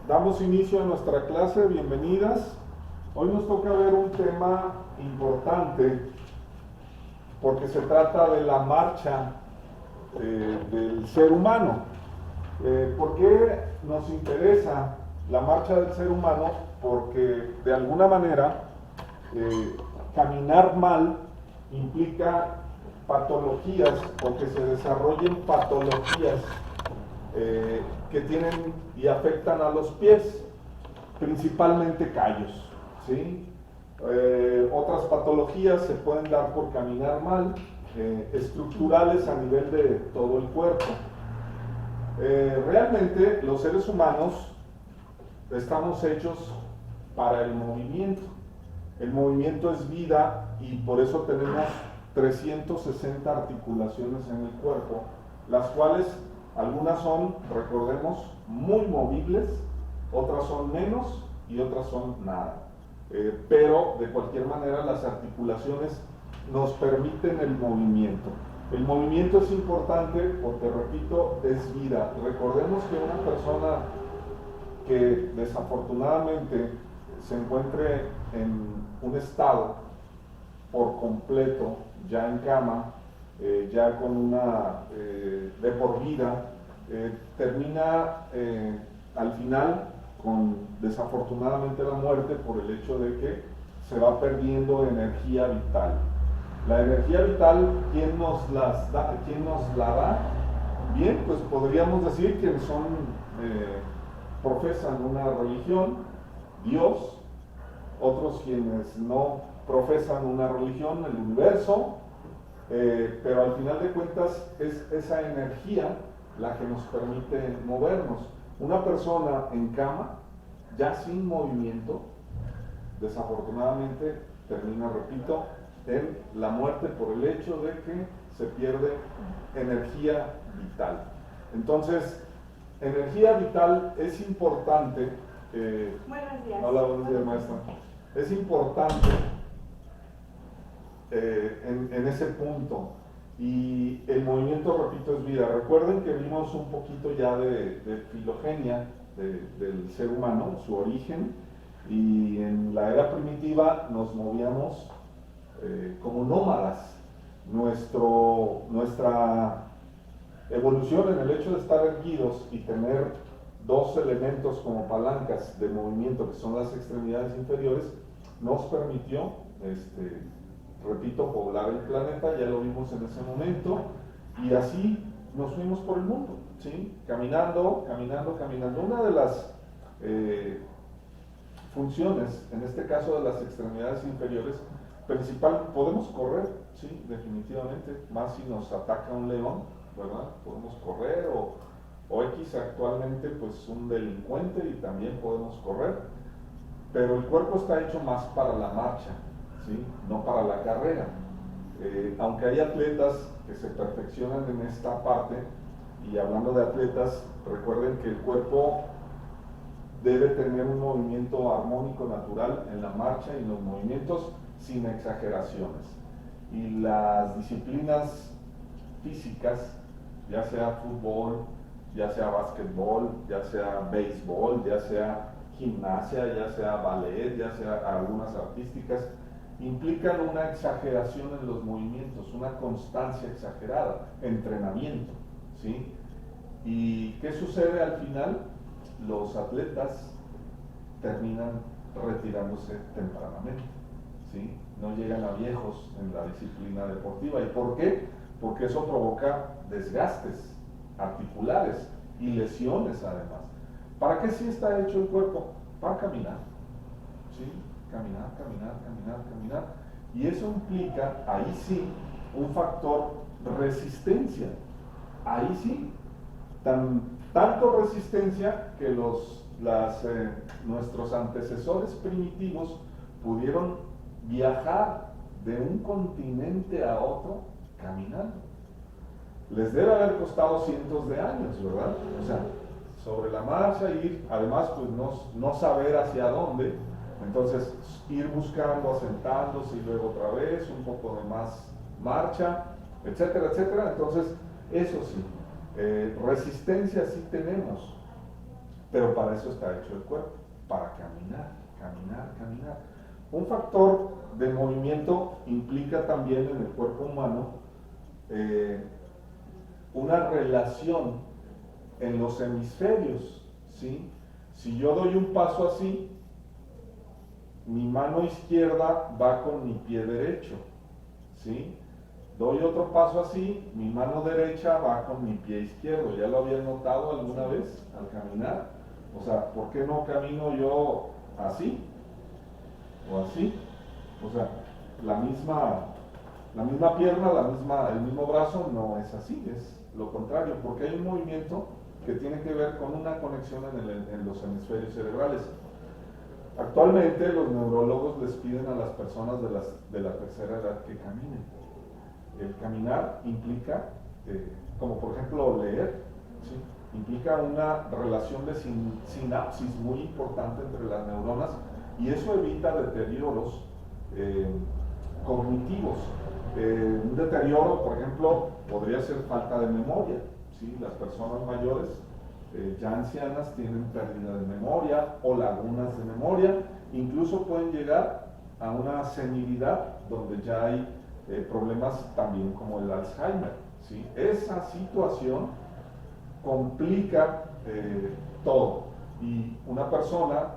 Damos inicio a nuestra clase, bienvenidas. Hoy nos toca ver un tema importante porque se trata de la marcha del ser humano. ¿Por qué nos interesa la marcha del ser humano? Porque de alguna manera caminar mal implica patologías o que se desarrollen patologías que tienen y afectan a los pies, principalmente callos, ¿sí? Otras patologías se pueden dar por caminar mal, estructurales a nivel de todo el cuerpo. Realmente los seres humanos estamos hechos para el movimiento. El movimiento es vida y por eso tenemos 360 articulaciones en el cuerpo, las cuales algunas son, recordemos, muy movibles, otras son menos y otras son nada. Pero de cualquier manera las articulaciones nos permiten el movimiento. El movimiento es importante porque, repito, es vida. Recordemos que una persona que desafortunadamente se encuentre en un estado por completo, ya en cama, ya con una de por vida, termina al final con desafortunadamente la muerte por el hecho de que se va perdiendo energía vital. La energía vital, ¿quién nos la da? Bien, pues podríamos decir que profesan una religión, Dios, otros quienes no profesan una religión, el universo, pero al final de cuentas es esa energía la que nos permite movernos. Una persona en cama, ya sin movimiento, desafortunadamente termina, repito, en la muerte por el hecho de que se pierde energía vital. Entonces, energía vital es importante. Buenos días. Hola, buenos días, maestra. Es importante en ese punto. Y el movimiento, repito, es vida. Recuerden que vimos un poquito ya de filogenia del ser humano, su origen, y en la era primitiva nos movíamos como nómadas. Nuestra evolución en el hecho de estar erguidos y tener dos elementos como palancas de movimiento, que son las extremidades inferiores, nos permitió, repito, poblar el planeta. Ya lo vimos en ese momento, y así nos fuimos por el mundo, ¿sí? Caminando. Una de las funciones, en este caso de las extremidades inferiores, principal, podemos correr, sí, definitivamente, más si nos ataca un león, ¿verdad? Podemos correr, o X actualmente, pues un delincuente, y también podemos correr, pero el cuerpo está hecho más para la marcha, ¿sí? No para la carrera. Aunque hay atletas que se perfeccionan en esta parte, y hablando de atletas, recuerden que el cuerpo debe tener un movimiento armónico natural en la marcha y en los movimientos, sin exageraciones. Y las disciplinas físicas, ya sea fútbol, ya sea básquetbol, ya sea béisbol, ya sea gimnasia, ya sea ballet, ya sea algunas artísticas, implican una exageración en los movimientos, una constancia exagerada, entrenamiento, ¿sí? ¿Y qué sucede al final? Los atletas terminan retirándose tempranamente, ¿sí? No llegan a viejos en la disciplina deportiva. ¿Y por qué? Porque eso provoca desgastes articulares y lesiones además. ¿Para qué sí está hecho el cuerpo? Para caminar, ¿sí? Caminar. Y eso implica, ahí sí, un factor resistencia. Ahí sí, tanto resistencia que nuestros antecesores primitivos pudieron viajar de un continente a otro caminando. Les debe haber costado cientos de años, ¿verdad? O sea, sobre la marcha ir, además pues no saber hacia dónde, entonces ir buscando, asentándose y luego otra vez, un poco de más marcha, etcétera, etcétera. Entonces, eso sí, resistencia sí tenemos, pero para eso está hecho el cuerpo, para caminar, caminar, caminar. Un factor de movimiento implica también en el cuerpo humano una relación en los hemisferios, ¿sí? Si yo doy un paso así, mi mano izquierda va con mi pie derecho, ¿sí? Doy otro paso así, mi mano derecha va con mi pie izquierdo. ¿Ya lo habían notado alguna vez al caminar? O sea, ¿por qué no camino yo así? O así. O sea, la misma pierna, el mismo brazo no es así, es lo contrario, porque hay un movimiento que tiene que ver con una conexión en los hemisferios cerebrales. Actualmente los neurólogos les piden a las personas de la tercera edad que caminen. El caminar implica, como por ejemplo leer, ¿sí? Implica una relación de sinapsis muy importante entre las neuronas y eso evita deterioros cognitivos. Un deterioro, por ejemplo, podría ser falta de memoria, ¿sí? Las personas mayores ya ancianas tienen pérdida de memoria o lagunas de memoria, incluso pueden llegar a una senilidad donde ya hay problemas también como el Alzheimer, ¿sí? Esa situación complica todo y una persona,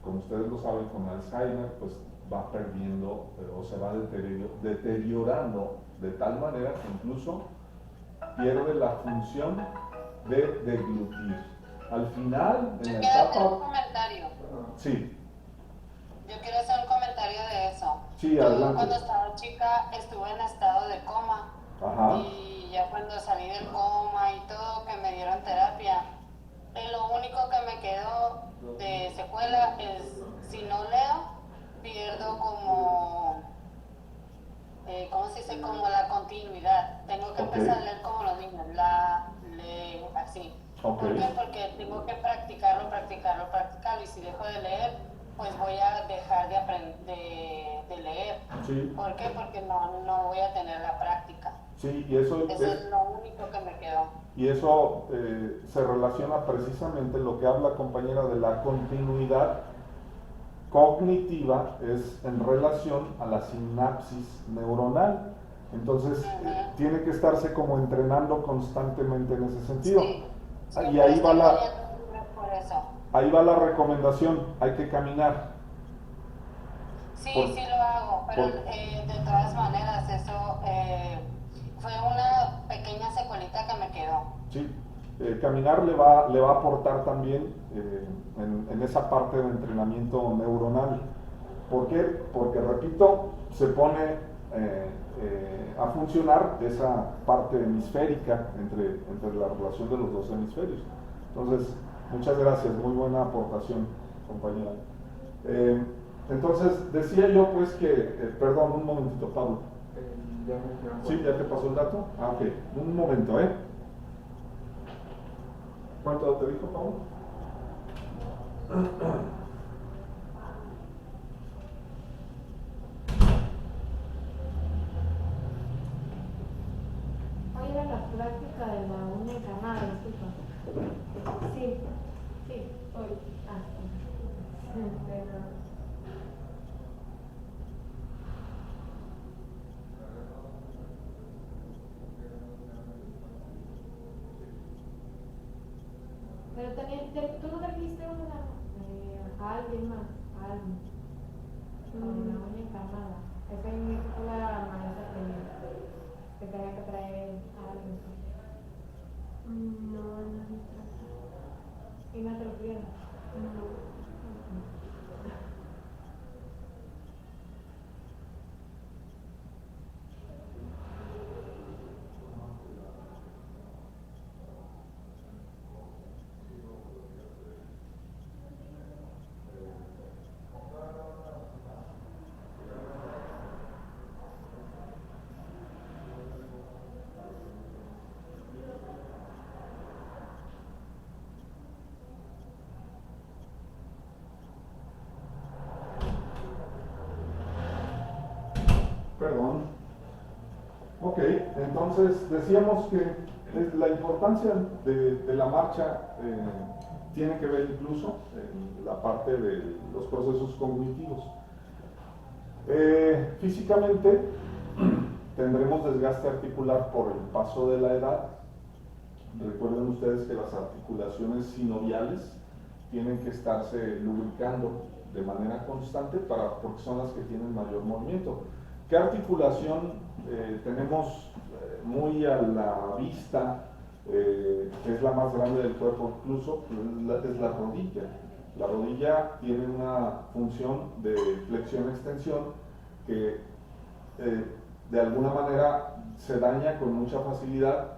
como ustedes lo saben, con Alzheimer, pues va perdiendo o se va deteriorando de tal manera que incluso pierde la función de deglutir. Al final, en la etapa... Quiero hacer un comentario. Sí. Yo quiero hacer un comentario de eso. Sí, Yo adelante. cuando estaba chica estuve en estado de coma. Ajá. Y ya cuando salí del coma y todo, que me dieron terapia, lo único que me quedó de secuela es, si no leo, pierdo como, ¿cómo se dice? Como la continuidad. Tengo que empezar a leer como los niños, así. ¿Por qué? Porque tengo que practicarlo, y si dejo de leer, pues voy a dejar de aprender de leer. Sí. ¿Por qué? Porque no voy a tener la práctica. Sí, y eso es lo único que me quedó. Y eso se relaciona precisamente lo que habla, compañera, de la continuidad cognitiva, es en relación a la sinapsis neuronal. Entonces, tiene que estarse como entrenando constantemente en ese sentido. Sí. Y ahí va la recomendación, hay que caminar. Sí, sí lo hago, pero de todas maneras eso fue una pequeña secuelita que me quedó. Sí, caminar le va a aportar también en esa parte de entrenamiento neuronal. ¿Por qué? Porque, repito, se pone a funcionar esa parte hemisférica entre la relación de los dos hemisferios. Entonces, muchas gracias, muy buena aportación, compañera. Entonces, decía yo pues que, perdón, un momentito, Pablo. Sí, ya te pasó el dato. Ah, ok, un momento, ¿Cuánto te dijo, Pablo? Hoy era la práctica de la uña encarnada, disculpa. Sí, hoy. Ah, sí. Pero también, tú no trajiste a alguien más, a alguien, con la uña encarnada. Esa fue la maestra que tenía que traer a alguien. No, no me trata. ¿Y no te lo pidieron? No. Perdón. Ok, entonces decíamos que la importancia de la marcha tiene que ver incluso en la parte de los procesos cognitivos. Físicamente tendremos desgaste articular por el paso de la edad. Recuerden ustedes que las articulaciones sinoviales tienen que estarse lubricando de manera constante porque son las que tienen mayor movimiento. ¿Qué articulación tenemos muy a la vista? Es la más grande del cuerpo incluso, es la rodilla. La rodilla tiene una función de flexión-extensión que de alguna manera se daña con mucha facilidad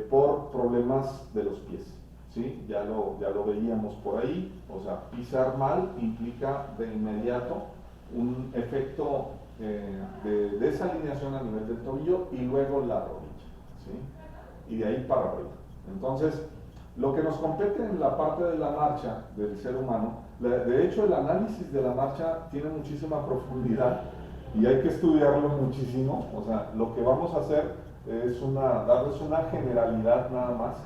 por problemas de los pies. ¿Sí? Ya lo veíamos por ahí, o sea, pisar mal implica de inmediato un efecto de desalineación a nivel del tobillo y luego la rodilla, ¿sí? Y de ahí para arriba. Entonces, lo que nos compete en la parte de la marcha del ser humano, de hecho el análisis de la marcha tiene muchísima profundidad y hay que estudiarlo muchísimo. O sea, lo que vamos a hacer es darles una generalidad nada más,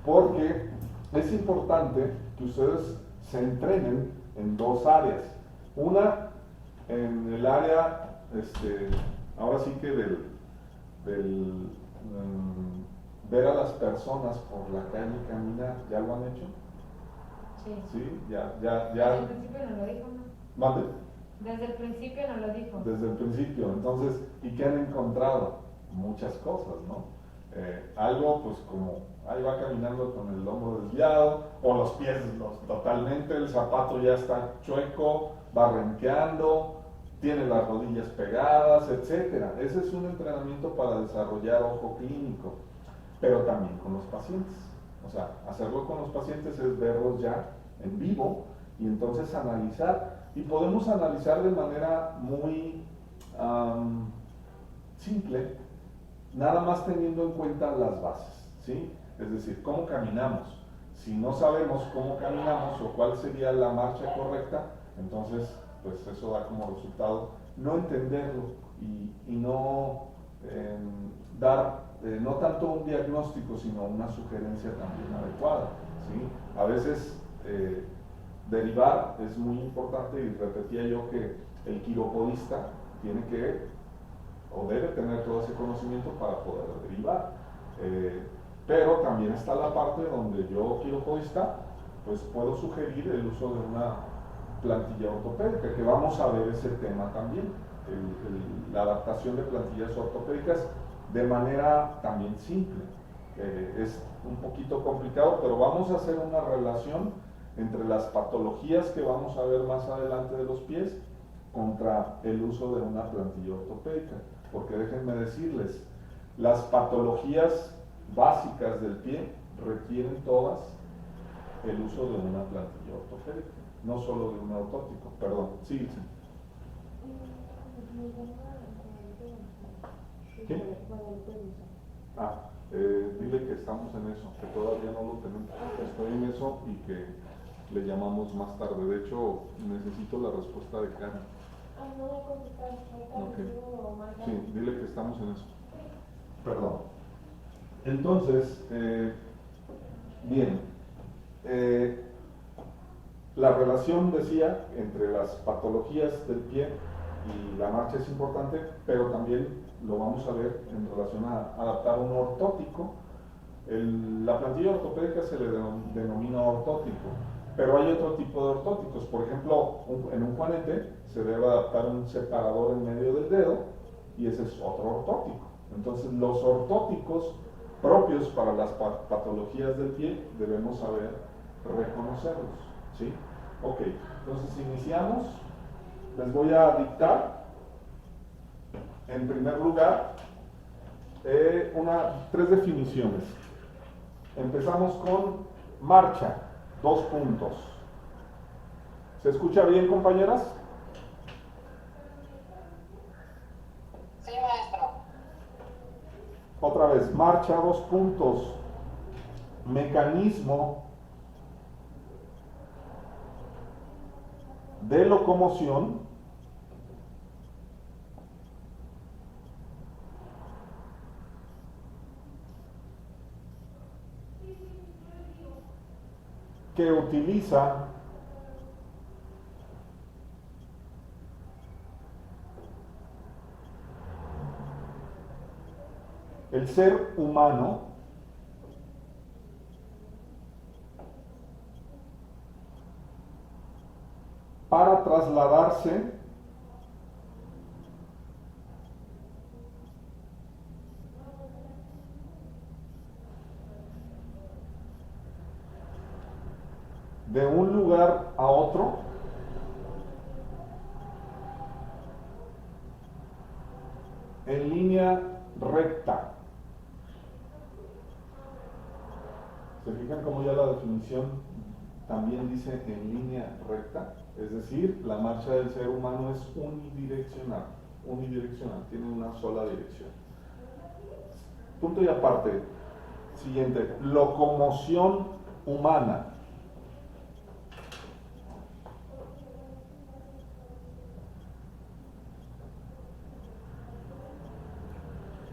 porque es importante que ustedes se entrenen en dos áreas. Una, en el área, ahora sí que ver a las personas por la calle caminar. ¿Ya lo han hecho? Sí. Sí, Desde el principio no lo dijo, ¿no? ¿Mande? Desde el principio no lo dijo. Desde el principio. Entonces, ¿y qué han encontrado? Muchas cosas, ¿no? Algo pues como ahí va caminando con el hombro desviado o los pies totalmente, el zapato ya está chueco, va renqueando, tiene las rodillas pegadas, etcétera. Ese es un entrenamiento para desarrollar ojo clínico, pero también con los pacientes. O sea, hacerlo con los pacientes es verlos ya en vivo y entonces analizar, y podemos analizar de manera muy simple, nada más teniendo en cuenta las bases, ¿sí? Es decir, cómo caminamos. Si no sabemos cómo caminamos o cuál sería la marcha correcta, entonces pues eso da como resultado no entenderlo y no dar no tanto un diagnóstico, sino una sugerencia también adecuada, ¿sí? A veces derivar es muy importante, y repetía yo que el quiropodista tiene que o debe tener todo ese conocimiento para poder derivar. Pero también está la parte donde yo, quiropodista, pues puedo sugerir el uso de una plantilla ortopédica, que vamos a ver ese tema también, la adaptación de plantillas ortopédicas de manera también simple. Es un poquito complicado, pero vamos a hacer una relación entre las patologías que vamos a ver más adelante de los pies contra el uso de una plantilla ortopédica. Porque déjenme decirles, las patologías básicas del pie requieren todas el uso de una plantilla ortopédica, no solo de un ortótico. Perdón, sí. ¿Qué? Dile que estamos en eso, que todavía no lo tenemos. Estoy en eso y que le llamamos más tarde. De hecho, necesito la respuesta de Karen. No voy a contestar. Okay. Sí, dile que estamos en eso. Perdón. Entonces, bien, la relación, decía, entre las patologías del pie y la marcha es importante, pero también lo vamos a ver en relación a adaptar un ortótico. La plantilla ortopédica se le denomina ortótico, pero hay otro tipo de ortóticos. Por ejemplo, en un juanete se debe adaptar un separador en medio del dedo y ese es otro ortótico. Entonces, los ortóticos propios para las patologías del pie debemos saber reconocerlos, ¿sí? Ok, entonces iniciamos. Les voy a dictar, en primer lugar, tres definiciones. Empezamos con marcha, 2 puntos. ¿Se escucha bien, compañeras? Sí, maestro. Otra vez, marcha, 2 puntos. Mecanismo de locomoción que utiliza el ser humano para trasladarse de un lugar a otro en línea recta. ¿Se fijan cómo ya la definición también dice en línea recta? Es decir, la marcha del ser humano es unidireccional, tiene una sola dirección. Punto y aparte. Siguiente, locomoción humana.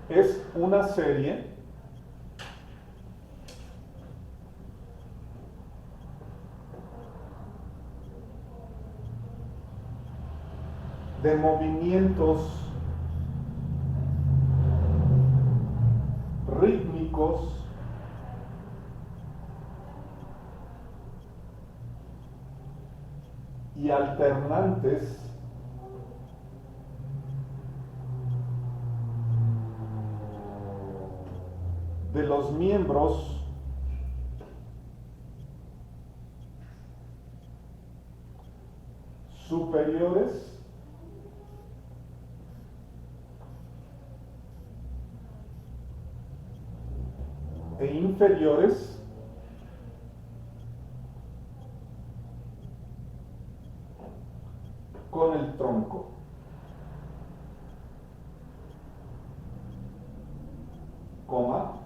Es una serie de movimientos rítmicos y alternantes de los miembros superiores e inferiores con el tronco. Coma.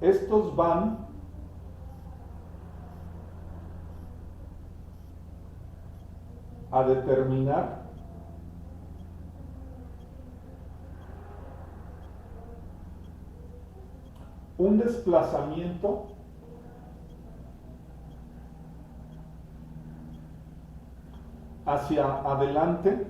Estos van a determinar un desplazamiento hacia adelante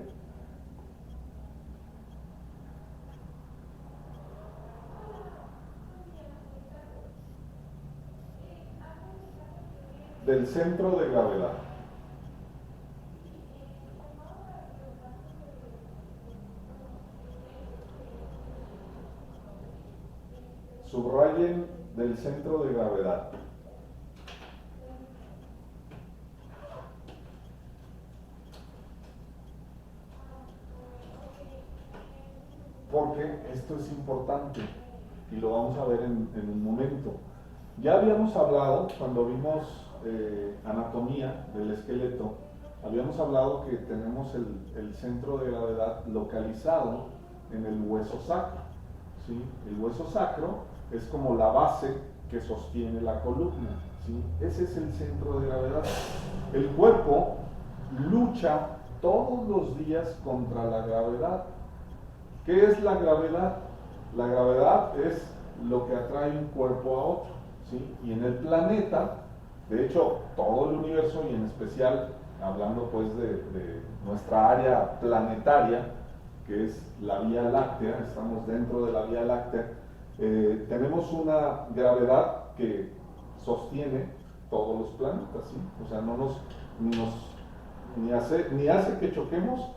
del centro de gravedad. Subrayen del centro de gravedad. Porque esto es importante y lo vamos a ver en un momento. Ya habíamos hablado, cuando vimos anatomía del esqueleto, habíamos hablado que tenemos el centro de gravedad localizado en el hueso sacro, ¿sí? El hueso sacro es como la base que sostiene la columna, ¿sí? Ese es el centro de gravedad. El cuerpo lucha todos los días contra la gravedad. ¿Qué es la gravedad? La gravedad es lo que atrae un cuerpo a otro, ¿sí? Y en el planeta, de hecho, todo el universo, y en especial hablando pues de nuestra área planetaria, que es la Vía Láctea, estamos dentro de la Vía Láctea, tenemos una gravedad que sostiene todos los planetas, ¿sí? O sea, ni hace que choquemos,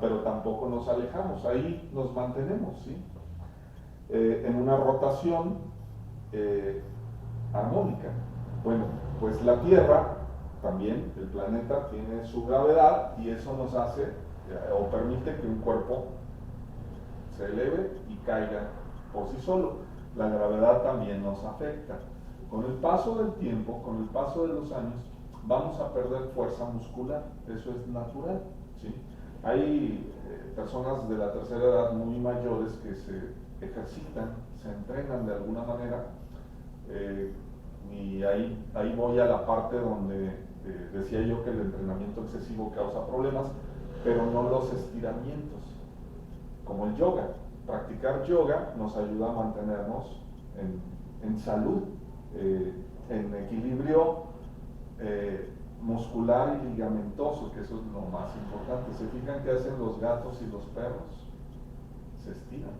pero tampoco nos alejamos, ahí nos mantenemos, ¿sí? En una rotación armónica. Bueno, pues la Tierra, también el planeta, tiene su gravedad y eso nos hace o permite que un cuerpo se eleve y caiga por sí solo. La gravedad también nos afecta. Con el paso del tiempo, con el paso de los años, vamos a perder fuerza muscular, eso es natural, ¿sí? Hay personas de la tercera edad muy mayores que se ejercitan, se entrenan de alguna manera, y ahí voy a la parte donde decía yo que el entrenamiento excesivo causa problemas, pero no los estiramientos, como el yoga. practicar yoga nos ayuda a mantenernos en salud, en equilibrio muscular y ligamentoso, que eso es lo más importante. ¿Se fijan qué hacen los gatos y los perros? Se estiran,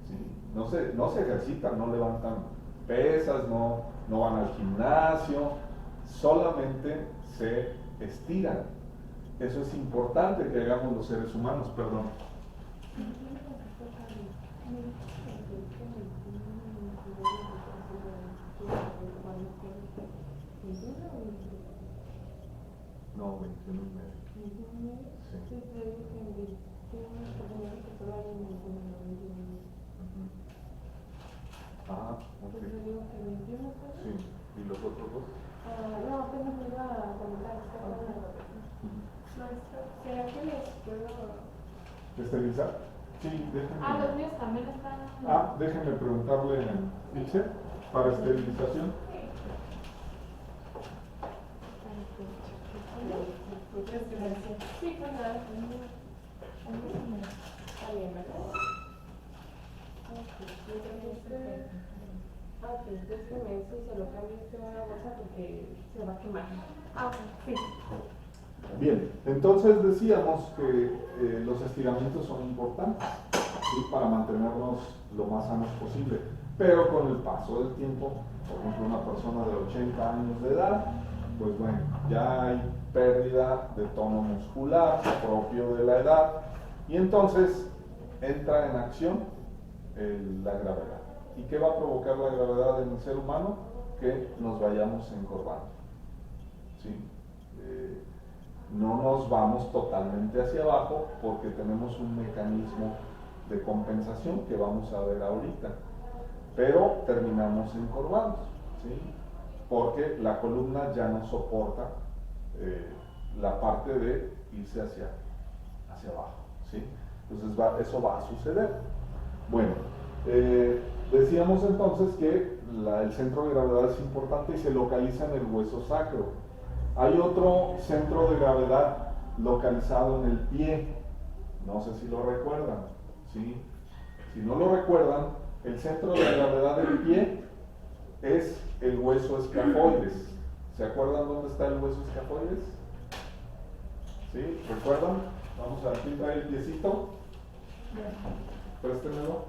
¿sí? No se ejercitan, no levantan pesas, no van al gimnasio, solamente se estiran. Eso es importante que hagamos los seres humanos, perdón. No, 21 y medio. Sí. Ah, ok. Sí, ¿y los otros dos? No, apenas me iba a comentar. Maestro, ¿será que les puedo ¿Esterilizar? Sí, déjenme. los míos también están. Déjenme preguntarle a Ilse para esterilización. Muchas gracias. Sí, pues nada. Está bien, ¿verdad? Entonces se lo cambio a la bolsa porque se va a quemar. Sí. Bien, entonces decíamos que los estiramientos son importantes, ¿sí? Para mantenernos lo más sanos posible, pero con el paso del tiempo, por ejemplo, una persona de 80 años de edad, pues bueno, ya hay pérdida de tono muscular propio de la edad, y entonces entra en acción la gravedad. ¿Y qué va a provocar la gravedad en el ser humano? Que nos vayamos encorvando, ¿sí? No nos vamos totalmente hacia abajo porque tenemos un mecanismo de compensación que vamos a ver ahorita, pero terminamos encorvados, ¿sí? Porque la columna ya no soporta la parte de irse hacia abajo, ¿sí? Entonces eso va a suceder. Bueno, decíamos entonces que el centro de gravedad es importante y se localiza en el hueso sacro. Hay otro centro de gravedad localizado en el pie, no sé si lo recuerdan, ¿sí? Si no lo recuerdan, el centro de gravedad del pie es el hueso escafoides. ¿Se acuerdan dónde está el hueso escafoides? ¿Sí? ¿Recuerdan? Vamos a ver, ¿quién trae el piecito? Préstemelo.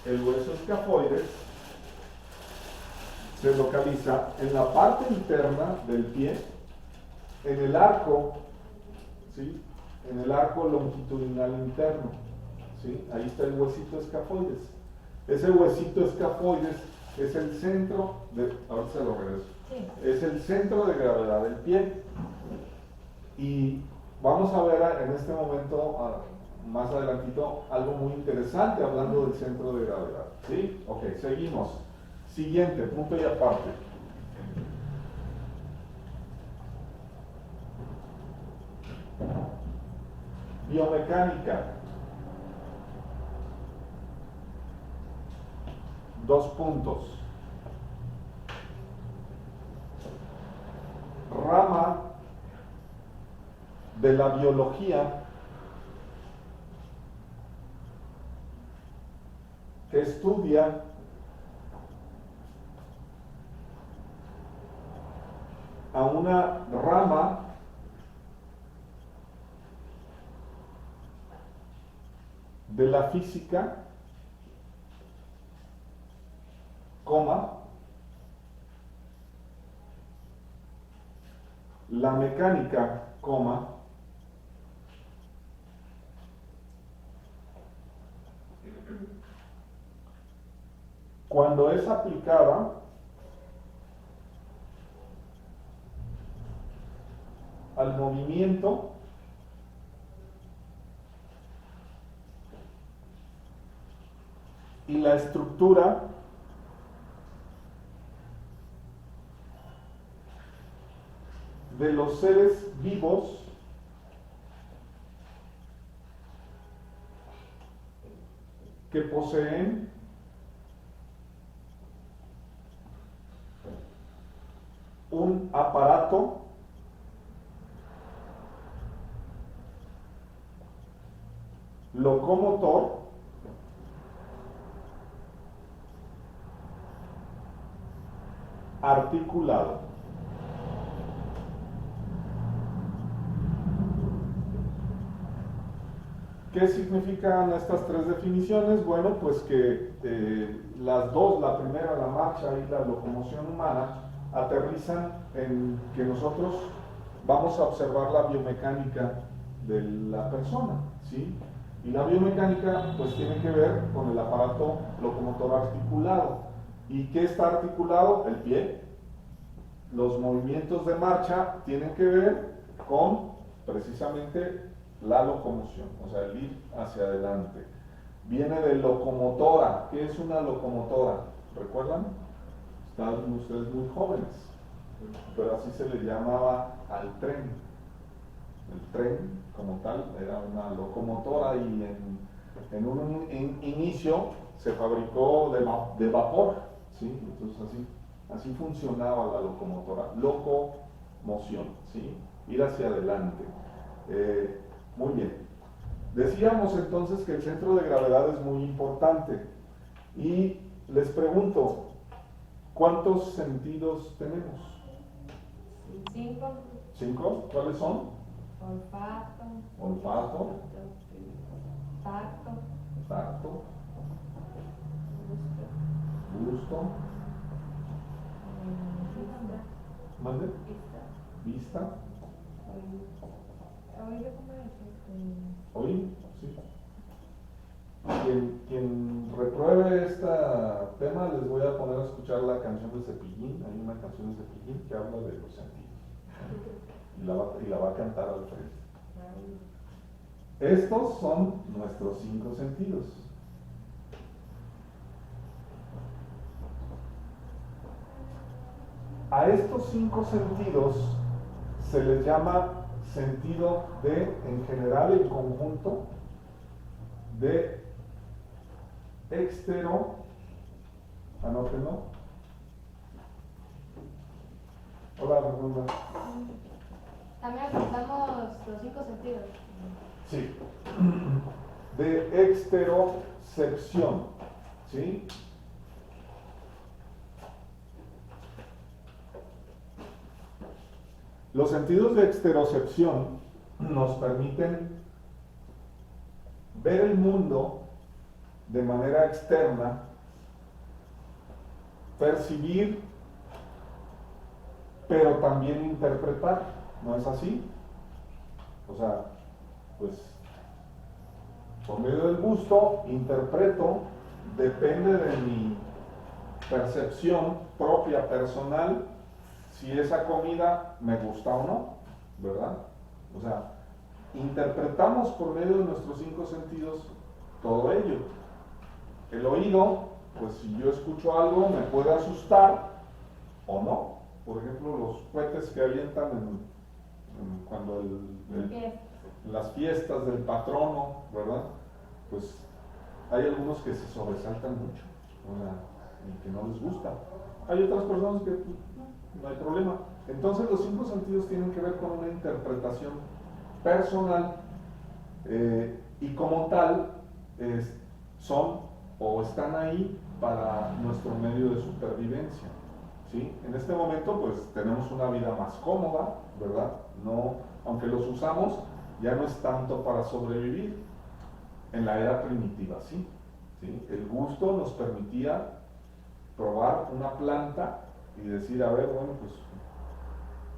El hueso escafoides se localiza en la parte interna del pie, en el arco, ¿sí? En el arco longitudinal interno, ¿sí? Ahí está el huesito escafoides. Ese huesito escafoides es el centro de, ahorita se lo regreso, es el centro de gravedad del pie. Y vamos a ver en este momento, más adelantito, algo muy interesante hablando del centro de gravedad, ¿sí? Ok, seguimos. Siguiente, punto y aparte. Biomecánica. 2 puntos. Rama de la biología que estudia a una rama de la física, la mecánica, cuando es aplicada al movimiento y la estructura de los seres vivos que poseen un aparato locomotor, articulado. ¿Qué significan estas tres definiciones? Bueno, pues que las dos, la primera, la marcha y la locomoción humana, aterrizan en que nosotros vamos a observar la biomecánica de la persona, ¿sí? Y la biomecánica pues tiene que ver con el aparato locomotor articulado. ¿Y qué está articulado? El pie. Los movimientos de marcha tienen que ver con precisamente la locomoción, o sea, el ir hacia adelante. Viene de locomotora. ¿Qué es una locomotora? ¿Recuerdan? Están ustedes muy jóvenes, pero así se le llamaba al tren. El tren, como tal, era una locomotora y en un inicio se fabricó de vapor, ¿sí? Entonces así funcionaba la locomotora, locomoción, ¿sí? Ir hacia adelante. Muy bien. Decíamos entonces que el centro de gravedad es muy importante y les pregunto, ¿cuántos sentidos tenemos? 5. ¿5? ¿Cuáles son? Olfato. Olfato, Tacto. tacto, Gusto. gusto, Vista. ¿mande? Vista. Vista, Oído, ¿cómo es? oído, sí. Quien repruebe este tema, les voy a poner a escuchar la canción de Cepillín. Hay una canción de Cepillín que habla de los sentidos. Y la va a cantar al frente. Estos son nuestros 5 sentidos. A estos 5 sentidos se les llama sentido en general, el conjunto de anótenlo. Hola, Fernanda. También apuntamos los 5 sentidos. Sí. De exterocepción, ¿sí? Los sentidos de exterocepción nos permiten ver el mundo de manera externa, percibir, pero también interpretar, ¿no es así? O sea, pues, por medio del gusto, interpreto, depende de mi percepción propia, personal, si esa comida me gusta o no, ¿verdad? O sea, interpretamos por medio de nuestros 5 sentidos todo ello. El oído, pues si yo escucho algo, me puede asustar o no. Por ejemplo, los cohetes que avientan cuando en las fiestas del patrono, ¿verdad? Pues hay algunos que se sobresaltan mucho, o sea, y que no les gusta. Hay otras personas que no hay problema. Entonces los 5 sentidos tienen que ver con una interpretación personal y como tal son o están ahí para nuestro medio de supervivencia, ¿sí? En este momento pues tenemos una vida más cómoda, ¿verdad? No, aunque los usamos, ya no es tanto para sobrevivir. En la era primitiva, sí. El gusto nos permitía probar una planta y decir, a ver, bueno, pues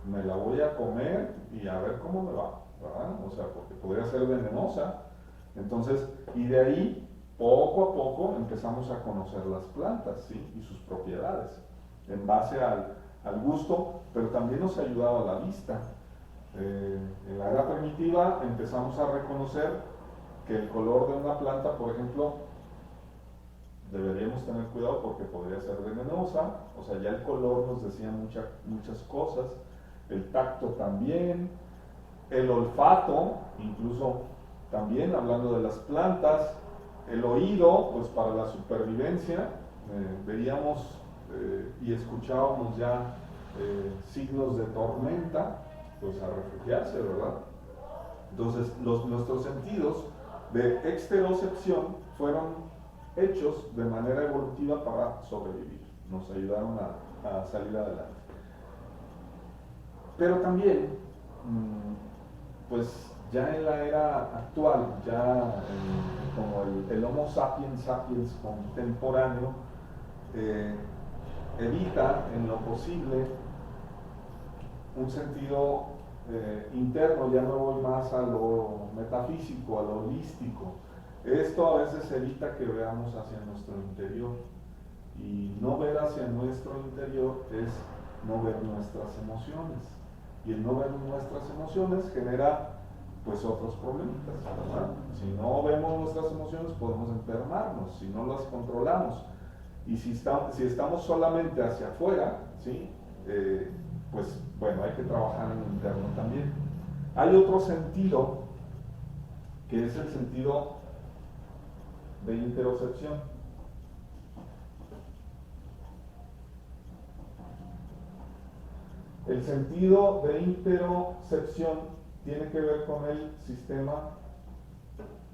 me la voy a comer y a ver cómo me va, ¿verdad? O sea, porque podría ser venenosa. Entonces, y de ahí, poco a poco, empezamos a conocer las plantas, ¿sí? Y sus propiedades, en base al gusto, pero también nos ayudaba la vista. En la era primitiva empezamos a reconocer que el color de una planta, por ejemplo, deberíamos tener cuidado porque podría ser venenosa, o sea, ya el color nos decía muchas cosas, el tacto también, el olfato, incluso también hablando de las plantas, el oído, pues para la supervivencia, veíamos y escuchábamos ya signos de tormenta, pues a refugiarse, ¿verdad? Entonces, nuestros sentidos de exterocepción fueron hechos de manera evolutiva para sobrevivir, nos ayudaron a salir adelante. Pero también, pues ya en la era actual, ya como el Homo sapiens sapiens contemporáneo, evita en lo posible un sentido interno, ya no voy más a lo metafísico, a lo holístico. Esto a veces evita que veamos hacia nuestro interior, y no ver hacia nuestro interior es no ver nuestras emociones, y el no ver nuestras emociones genera pues otros problemitas, ¿verdad? Si no vemos nuestras emociones podemos enfermarnos, si no las controlamos, y si estamos solamente hacia afuera, ¿sí? Pues bueno, hay que trabajar en lo interno también. Hay otro sentido, que es el sentido de interocepción. El sentido de interocepción tiene que ver con el sistema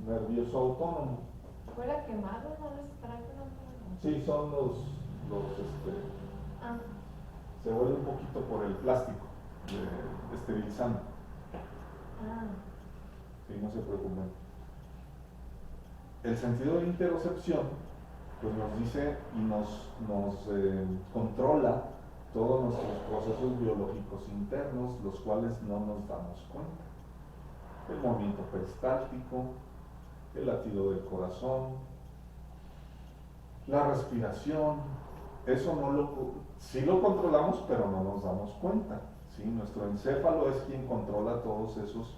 nervioso autónomo. ¿Fuera quemado? ¿No les trae Sí, son se vuelve un poquito por el plástico, esterilizando. Sí, no se preocupen. El sentido de interocepción pues nos dice y nos controla todos nuestros procesos biológicos internos, los cuales no nos damos cuenta. El movimiento peristáltico, el latido del corazón, la respiración, eso sí lo controlamos, pero no nos damos cuenta, ¿sí? Nuestro encéfalo es quien controla todos esos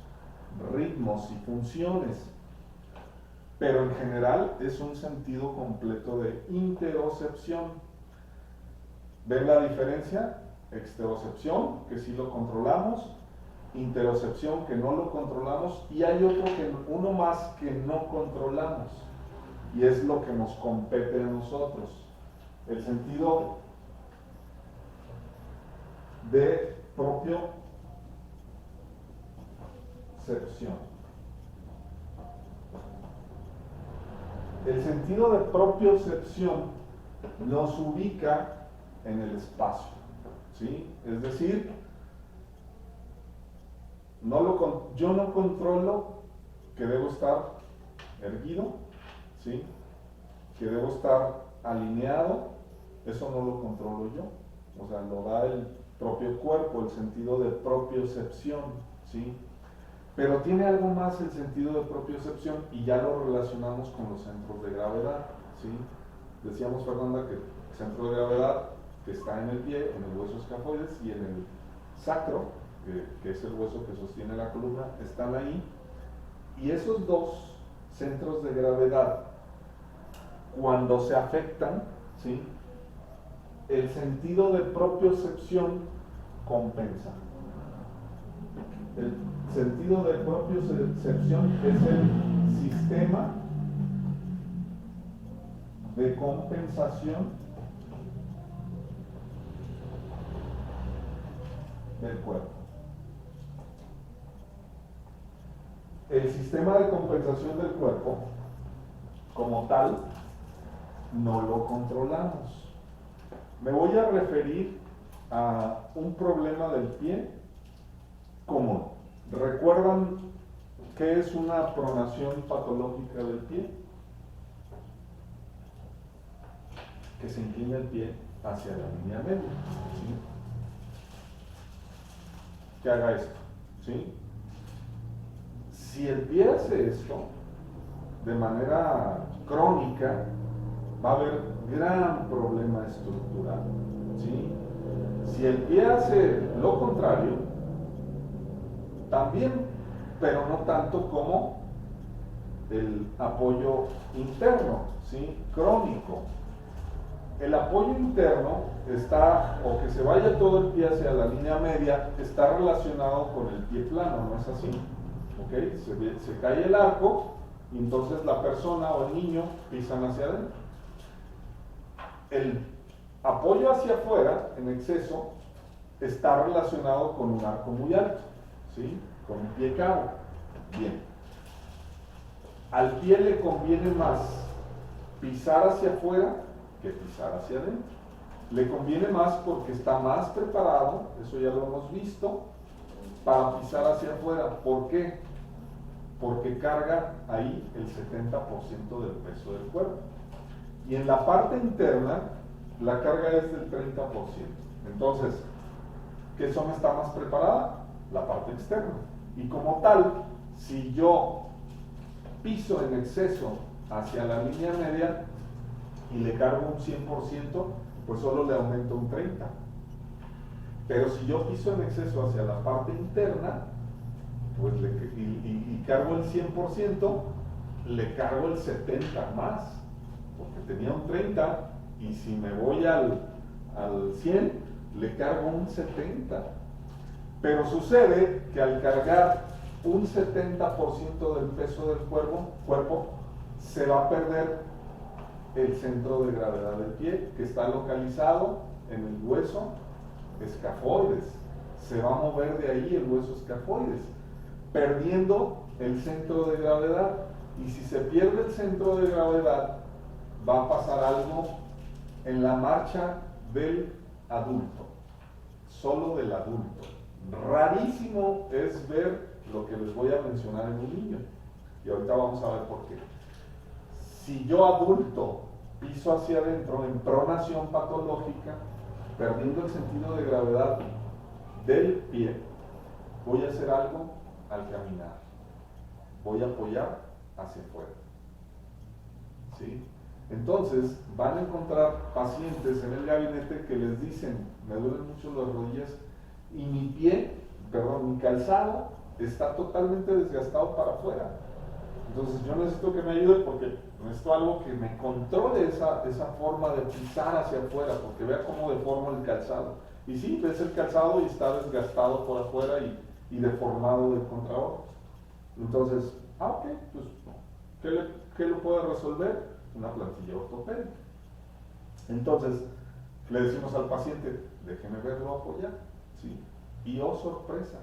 ritmos y funciones, pero en general es un sentido completo de interocepción. ¿Ven la diferencia? Exterocepción, que sí lo controlamos, interocepción, que no lo controlamos, y hay uno más que no controlamos, y es lo que nos compete a nosotros, el sentido de propiocepción. El sentido de propiocepción nos ubica en el espacio, ¿sí? Es decir, yo no controlo que debo estar erguido, ¿sí? Que debo estar alineado, eso no lo controlo yo, o sea, lo da el propio cuerpo, el sentido de propiocepción, ¿sí? Pero tiene algo más el sentido de propiocepción, y ya lo relacionamos con los centros de gravedad, ¿sí? Decíamos, Fernanda, que el centro de gravedad que está en el pie, en el hueso escafoides, y en el sacro, que es el hueso que sostiene la columna, están ahí, y esos dos centros de gravedad, cuando se afectan, ¿sí? El sentido de propiocepción compensa. El sentido de propiocepción es el sistema de compensación del cuerpo. El sistema de compensación del cuerpo, como tal, no lo controlamos. Me voy a referir a un problema del pie común. ¿Recuerdan qué es una pronación patológica del pie? Que se inclina el pie hacia la línea media, ¿sí? Que haga esto, ¿sí? Si el pie hace esto de manera crónica, va a haber gran problema estructural, ¿sí? Si el pie hace lo contrario, también, pero no tanto como el apoyo interno, ¿sí? Crónico. El apoyo interno está, o que se vaya todo el pie hacia la línea media, está relacionado con el pie plano, ¿no es así? ¿Ok? Se cae el arco, y entonces la persona o el niño pisan hacia adentro. El apoyo hacia afuera, en exceso, está relacionado con un arco muy alto, ¿sí? Con un pie cabo. Bien. al pie le conviene más pisar hacia afuera que pisar hacia adentro. Le conviene más porque está más preparado, eso ya lo hemos visto, para pisar hacia afuera. ¿Por qué? Porque carga ahí el 70% del peso del cuerpo. Y en la parte interna, la carga es del 30%. Entonces, ¿qué zona está más preparada? La parte externa. Y como tal, si yo piso en exceso hacia la línea media y le cargo un 100%, pues solo le aumento un 30%. Pero si yo piso en exceso hacia la parte interna, pues y cargo el 100%, le cargo el 70% más, porque tenía un 30%, y si me voy al 100%, le cargo un 70%. Pero sucede que al cargar un 70% del peso del cuerpo, se va a perder el centro de gravedad del pie, que está localizado en el hueso escafoides. Se va a mover de ahí el hueso escafoides, perdiendo el centro de gravedad. Y si se pierde el centro de gravedad, va a pasar algo en la marcha del adulto, solo del adulto. Rarísimo es ver lo que les voy a mencionar en un niño, y ahorita vamos a ver por qué. Si yo adulto piso hacia adentro en pronación patológica, perdiendo el sentido de gravedad del pie, voy a hacer algo al caminar, voy a apoyar hacia afuera, ¿sí? Entonces van a encontrar pacientes en el gabinete que les dicen: me duelen mucho las rodillas y mi calzado está totalmente desgastado para afuera. Entonces yo necesito que me ayude porque necesito algo que me controle esa forma de pisar hacia afuera, porque vea cómo deformo el calzado. Y sí, ves el calzado y está desgastado por afuera y deformado de contrabajo. Entonces, ok, pues, ¿qué lo puede resolver? Una plantilla ortopédica. Entonces, le decimos al paciente: déjeme verlo apoyar, ¿sí? Y oh sorpresa,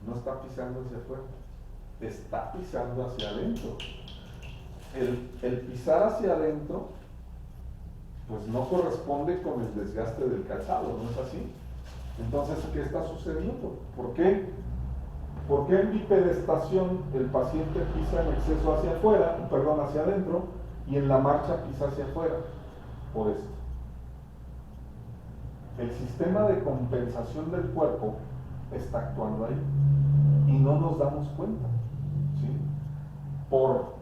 no está pisando hacia afuera, está pisando hacia adentro. El pisar hacia adentro, pues no corresponde con el desgaste del calzado, ¿no es así? Entonces, ¿qué está sucediendo? ¿Por qué? ¿Por qué en bipedestación el paciente pisa en exceso hacia afuera, hacia adentro, y en la marcha pisa hacia afuera? Por esto. El sistema de compensación del cuerpo está actuando ahí y no nos damos cuenta, ¿sí? ¿Por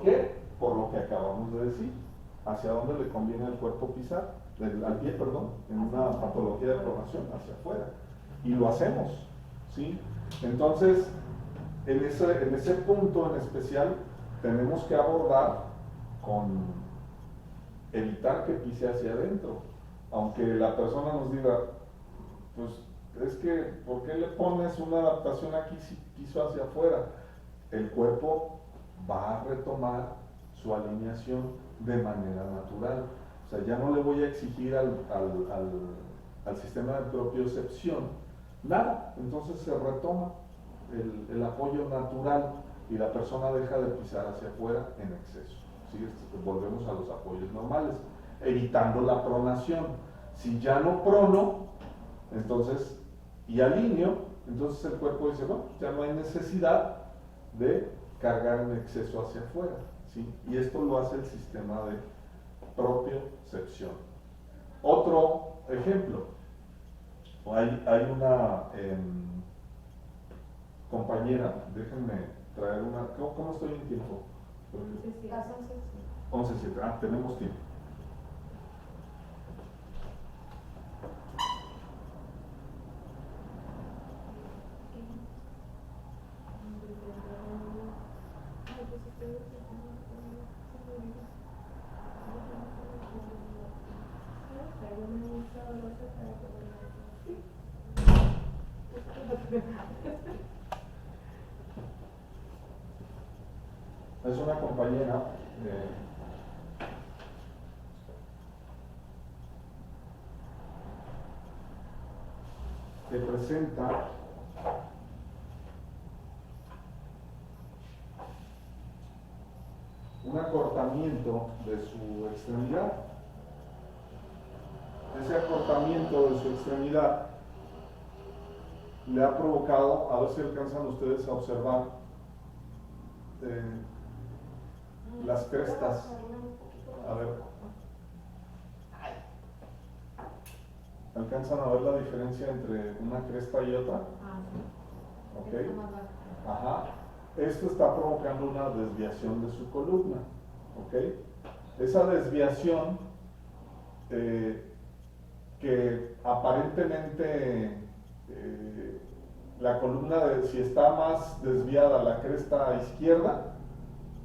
qué? Por lo que acabamos de decir. ¿Hacia dónde le conviene al cuerpo pisar? Al pie, en una patología de pronación, hacia afuera. Y lo hacemos, ¿sí? Entonces, en ese punto en especial, tenemos que abordar con evitar que pise hacia adentro. Aunque la persona nos diga: pues es que, ¿por qué le pones una adaptación aquí si piso hacia afuera? El cuerpo va a retomar su alineación de manera natural. O sea, ya no le voy a exigir al sistema de propiocepción nada. Entonces se retoma el apoyo natural y la persona deja de pisar hacia afuera en exceso, ¿sí? Volvemos a los apoyos normales, evitando la pronación. Si ya no prono, entonces, y alineo, entonces el cuerpo dice: bueno, ya no hay necesidad de cargar en exceso hacia afuera, ¿sí? Y esto lo hace el sistema de propiocepción. Otro ejemplo, hay una compañera, déjenme traer una. ¿Cómo estoy en tiempo? 11:07. Tenemos tiempo. Es una compañera que presenta un acortamiento de su extremidad. Ese acortamiento de su extremidad le ha provocado, a ver si alcanzan ustedes a observar las crestas. A ver, ¿alcanzan a ver la diferencia entre una cresta y otra? ¿Ok? Ajá. Esto está provocando una desviación de su columna. ¿Ok? Esa desviación que aparentemente la columna, si está más desviada la cresta izquierda,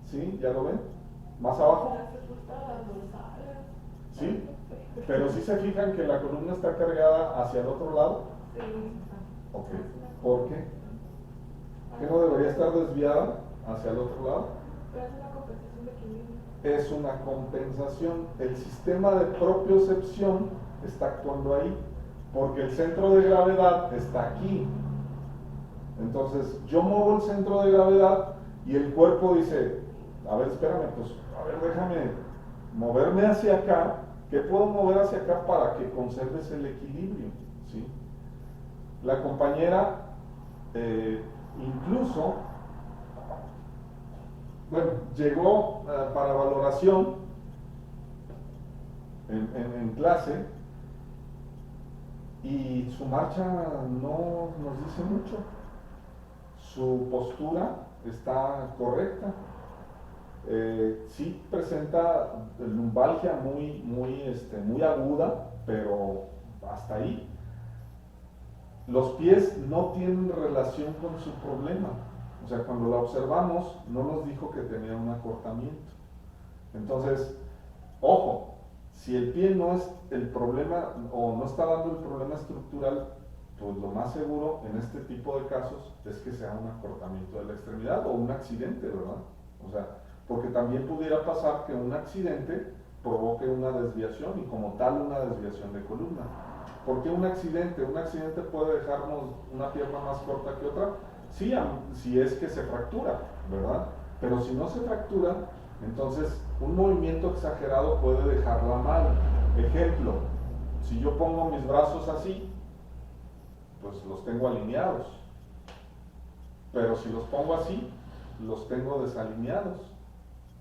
¿sí? ¿Ya lo ven? ¿Más abajo? ¿Sí? Pero si se fijan que la columna está cargada hacia el otro lado. Ok. ¿Por qué? ¿Qué no debería estar desviada hacia el otro lado? Es una compensación. El sistema de propiocepción está actuando ahí, porque el centro de gravedad está aquí. Entonces, yo muevo el centro de gravedad y el cuerpo dice, a ver, espérame, pues, a ver, déjame moverme hacia acá. ¿Qué puedo mover hacia acá para que conserves el equilibrio? ¿Sí? La compañera, incluso, bueno, llegó para valoración en clase y su marcha no nos dice mucho. Su postura está correcta. Sí presenta lumbalgia muy aguda, pero hasta ahí. Los pies no tienen relación con su problema. O sea, cuando la observamos, no nos dijo que tenía un acortamiento. Entonces, ojo, si el pie no es el problema o no está dando el problema estructural, pues lo más seguro en este tipo de casos es que sea un acortamiento de la extremidad o un accidente, ¿verdad? O sea, porque también pudiera pasar que un accidente provoque una desviación y como tal una desviación de columna. ¿Por qué un accidente? Un accidente puede dejarnos una pierna más corta que otra, sí, si es que se fractura, ¿verdad? Pero si no se fractura, entonces un movimiento exagerado puede dejarla mal. Ejemplo, si yo pongo mis brazos así, pues los tengo alineados, pero si los pongo así, los tengo desalineados,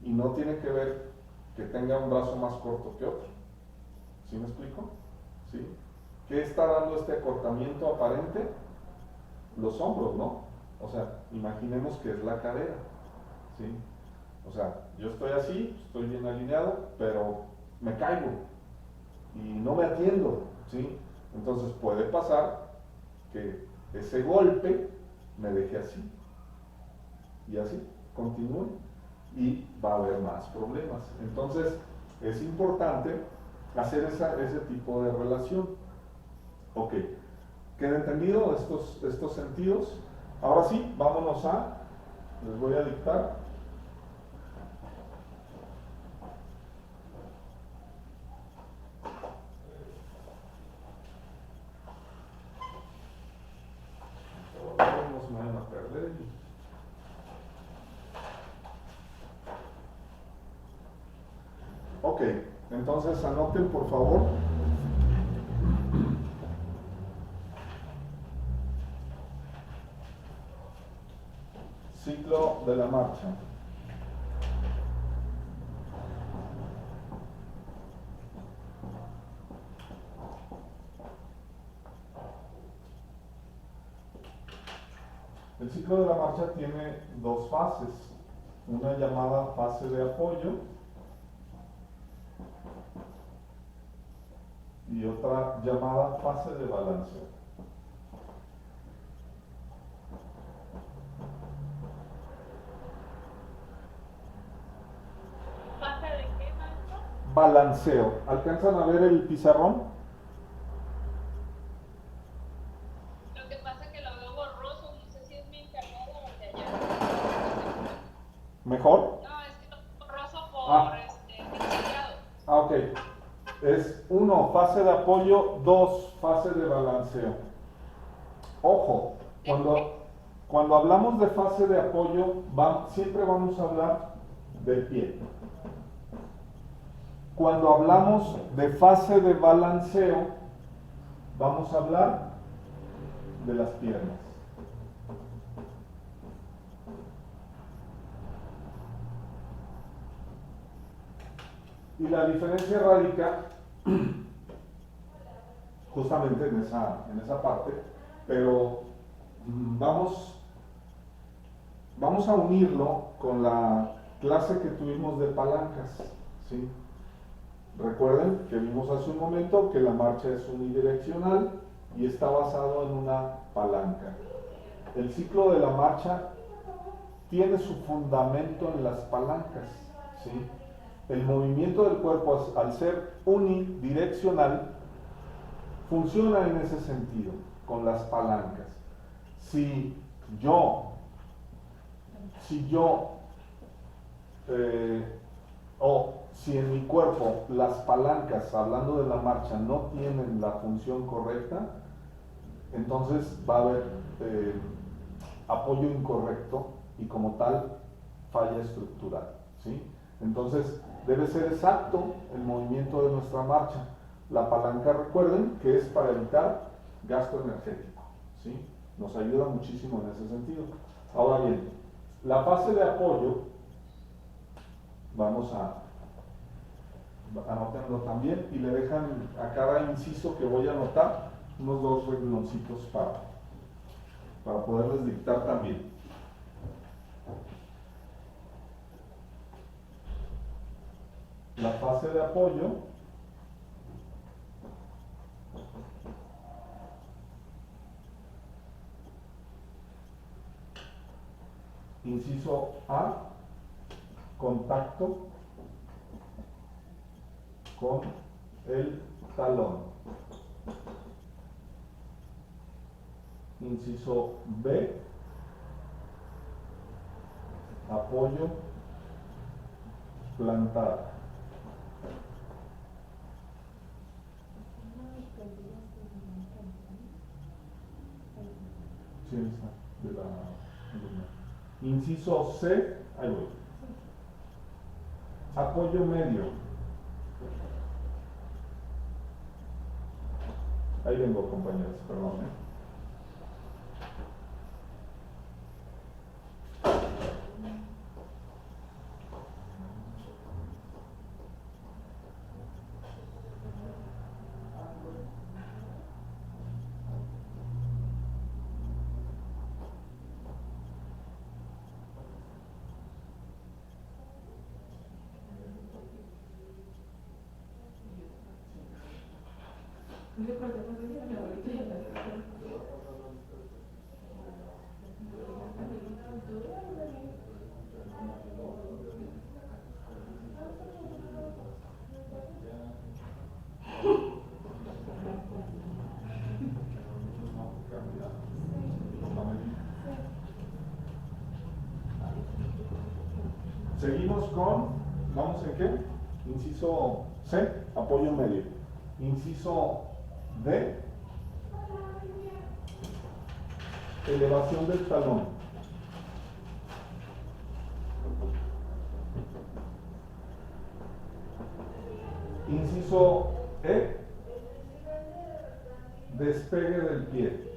y no tiene que ver que tenga un brazo más corto que otro. ¿Sí me explico? ¿Sí? ¿Qué está dando este acortamiento aparente? Los hombros, ¿no? O sea, imaginemos que es la cadera, ¿sí? O sea, yo estoy así, estoy bien alineado, pero me caigo y no me atiendo, ¿sí? Entonces puede pasar que ese golpe me deje así y así, continúe y va a haber más problemas. Entonces es importante hacer ese tipo de relación. Ok, ¿queda entendido estos sentidos? Ahora sí, vámonos les voy a dictar. No se vayan a perder. Ok, entonces anoten por favor. Ciclo de la marcha. El ciclo de la marcha tiene dos fases, una llamada fase de apoyo y otra llamada fase de balanceo. ¿Fase de qué, maestro? Balanceo. ¿Alcanzan a ver el pizarrón? Lo que pasa es que lo veo borroso, no sé si es mi internet o el de allá. ¿Mejor? No, es que lo veo borroso por pixelado. Ok. Es 1, fase de apoyo, 2, fase de balanceo. Ojo, cuando hablamos de fase de apoyo, siempre vamos a hablar del pie. Cuando hablamos de fase de balanceo, vamos a hablar de las piernas. Y la diferencia radica justamente en esa parte, pero vamos a unirlo con la clase que tuvimos de palancas, ¿sí? Recuerden que vimos hace un momento que la marcha es unidireccional y está basado en una palanca. El ciclo de la marcha tiene su fundamento en las palancas, ¿sí? El movimiento del cuerpo, al ser unidireccional, funciona en ese sentido, con las palancas. Si yo o si en mi cuerpo las palancas, hablando de la marcha, no tienen la función correcta, entonces va a haber apoyo incorrecto y como tal falla estructural, ¿sí? Entonces debe ser exacto el movimiento de nuestra marcha. La palanca, recuerden que es para evitar gasto energético, ¿sí? Nos ayuda muchísimo en ese sentido. Ahora bien, la fase de apoyo, vamos a anotarlo también y le dejan a cada inciso que voy a anotar unos 2 rengloncitos para poderles dictar también. La fase de apoyo inciso A, contacto con el talón. Inciso B, apoyo plantar. Sí, ahí está, de la alumna. Inciso C, ahí voy. Apoyo medio. Ahí vengo, compañeros, perdón. Seguimos con, ¿vamos en qué? Inciso C, apoyo medio. Inciso D, elevación del talón. Inciso E, despegue del pie.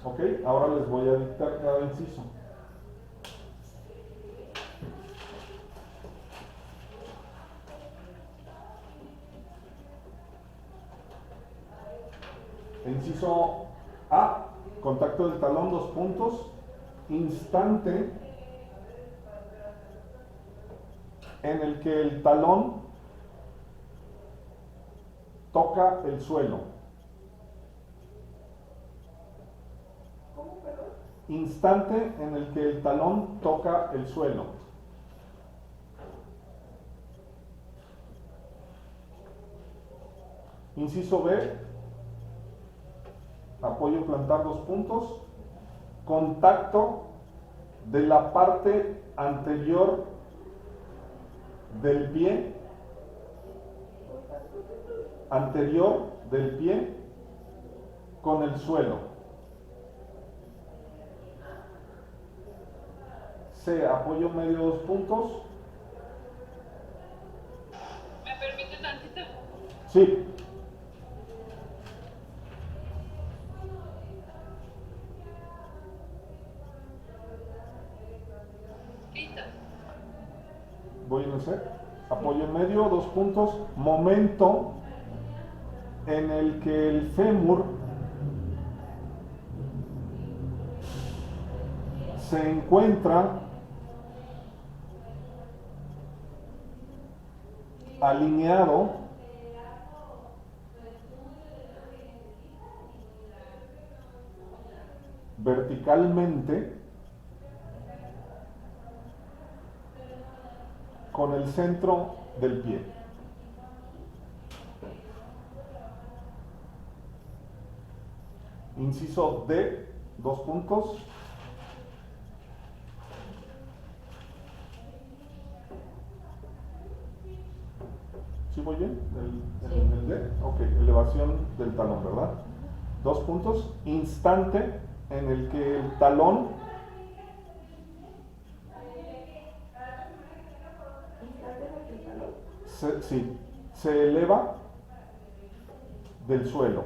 Ok, ahora les voy a dictar cada inciso. Inciso A, contacto del talón, 2 puntos, instante en el que el talón toca el suelo. Instante en el que el talón toca el suelo. Inciso B, apoyo plantar, 2 puntos, contacto de la parte anterior del pie, con el suelo. C, apoyo medio 2 puntos. ¿Me permite tantito? Sí. Listo. Voy en el C. Apoyo medio, 2 puntos. Momento en el que el fémur se encuentra alineado verticalmente con el centro del pie. Inciso D, 2 puntos. ¿Sí voy bien? ¿El D? Ok, elevación del talón, ¿verdad? 2 puntos. Instante en el que el talón se eleva del suelo.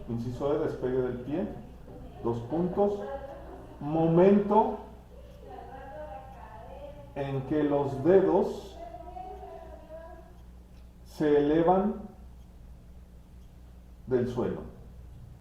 Inciso de despegue del pie, 2 puntos. Momento en que los dedos se elevan del suelo.